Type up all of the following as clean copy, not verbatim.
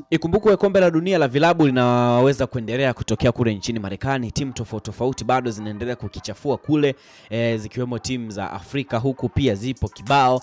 Ikumbukwe kombe la dunia la vilabu linaweza kuendelea kutokea kule nchini Marekani. Timu tofauti bado zinaendelea kukichafua kule, zikiwemo timu za Afrika huku pia zipo kibao.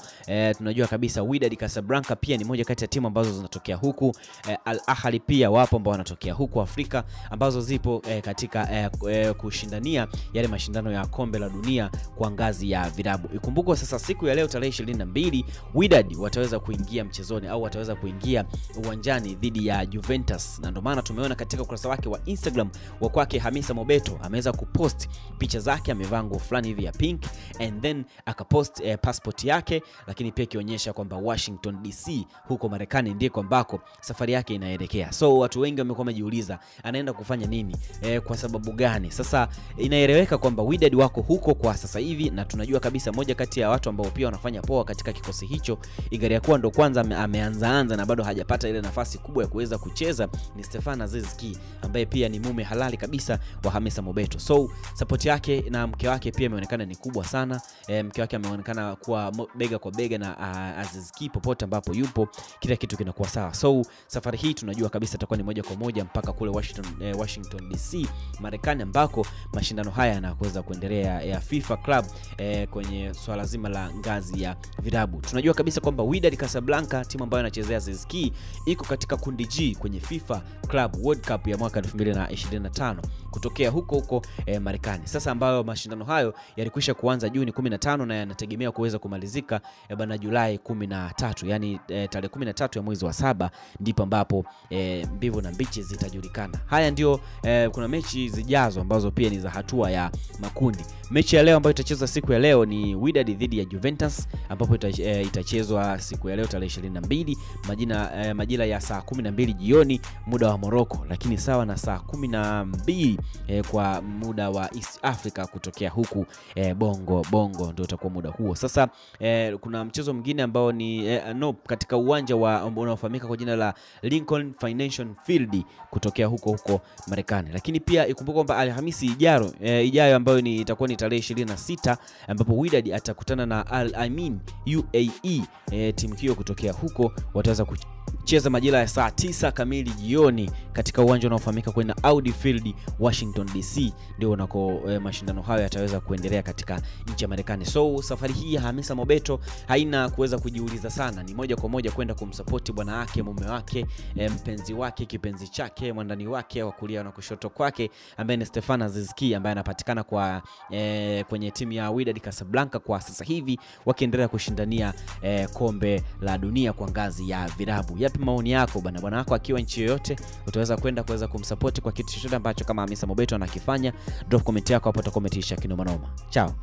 Tunajua kabisa Wydad Casablanca pia ni moja kati ya timu ambazo zinatokea huku. Al Ahly pia wapo ambao wanatokea huku Afrika, ambazo zipo katika kushindania yale mashindano ya kombe la dunia kwa ngazi ya vilabu. Ikumbukwe sasa siku ya leo tarehe 22 Wydad wataweza kuingia mchezoni au wataweza kuingia uwanjani dhidi ya Juventus, na ndio maana tumeona katika ukurasa wake wa Instagram wa kwake Hamisa Mobeto ameweza kupost picha zake, amevaa nguo fulani hivi ya pink, and then akapost passport yake, lakini pia kionyesha kwamba Washington DC huko Marekani ndiko ambako safari yake inaelekea. So watu wengi wamekuwa wamejiuliza anaenda kufanya nini, kwa sababu gani? Sasa inaeleweka kwamba Wydad wako huko kwa sasa hivi, na tunajua kabisa moja kati ya watu ambao pia wanafanya poa katika kikosi hicho, ingawa kwa ndo kwanza ameanza na bado hajapata ile nafasi kubwa ya kuweza kucheza, ni Stefan Aziz Ki ambaye pia ni mume halali kabisa wa Hamisa Mobeto. So support yake na mke wake pia imeonekana ni kubwa sana. Mke wake ameonekana kuwa bega kwa bega na Aziz Ki popote ambapo yupo, kila kitu kinakuwa sawa. So safari hii tunajua kabisa itakuwa ni moja kwa moja mpaka kule Washington DC Marekani, ambako mashindano haya yanaweza kuendelea ya FIFA Club kwenye swala zima la ngazi ya vilabu. Tunajua kabisa kwamba Wydad Casablanca, timu ambayo inachezea Aziz Ki, iko katika kundi G kwenye FIFA Club World Cup ya mwaka 2025 kutokea huko Marekani. Sasa ambayo mashindano hayo yalikwisha kuanza Juni 15 na yanategemea kuweza kumalizika bana Julai 13, yani tarehe 13 ya mwezi wa 7 ndipo ambapo mbivu na mbichi zitajulikana. Haya ndio kuna mechi zijazo ambazo pia ni za hatua ya makundi. Mechi ya leo ambayo itachezwa siku ya leo ni Wydad dhidi ya Juventus, ambapo itachezwa siku ya leo tarehe 22 majira ya saa 12 jioni muda wa Morocco, lakini sawa na saa 12 kwa muda wa East Africa kutokea huku Bongo ndio utakuwa muda huo. Sasa kuna mchezo mwingine ambao ni katika uwanja unaofahamika kwa jina la Lincoln Financial Field kutokea huko Marekani. Lakini pia ikumbuka kwamba Alhamisi ijayo ambayo itakuwa ni tarehe 26 ambapo Wydad atakutana na Al Amin UAE, timu hiyo kutokea huko wataweza cheza majira ya saa 9 kamili jioni katika uwanja unaofahamika kwa Audi Field Washington DC, ndio unako mashindano hayo yataweza kuendelea katika nchi ya Marekani. So safari hii Hamisa Mobeto haina kuweza kujiuliza sana, ni moja kwa moja kwenda kumsupport bwana wake, mume wake, mpenzi wake, kipenzi chake, mwandani wake wa kulia na kushoto kwake, ambaye ni Stefan Aziz Ki, ambaye anapatikana kwa kwenye timu ya Wydad Casablanca kwa sasa hivi, wakiendelea kushindania kombe la dunia kwa ngazi ya vilabu. Yapi maoni yako bwana wako akiwa nchi yoyote? Utaweza kwenda kuweza kumsupport kwa kitu chochote ambacho kama Hamisa Mobeto anakifanya? Drop comment yako hapo, utakometisha kinoma noma. Ciao.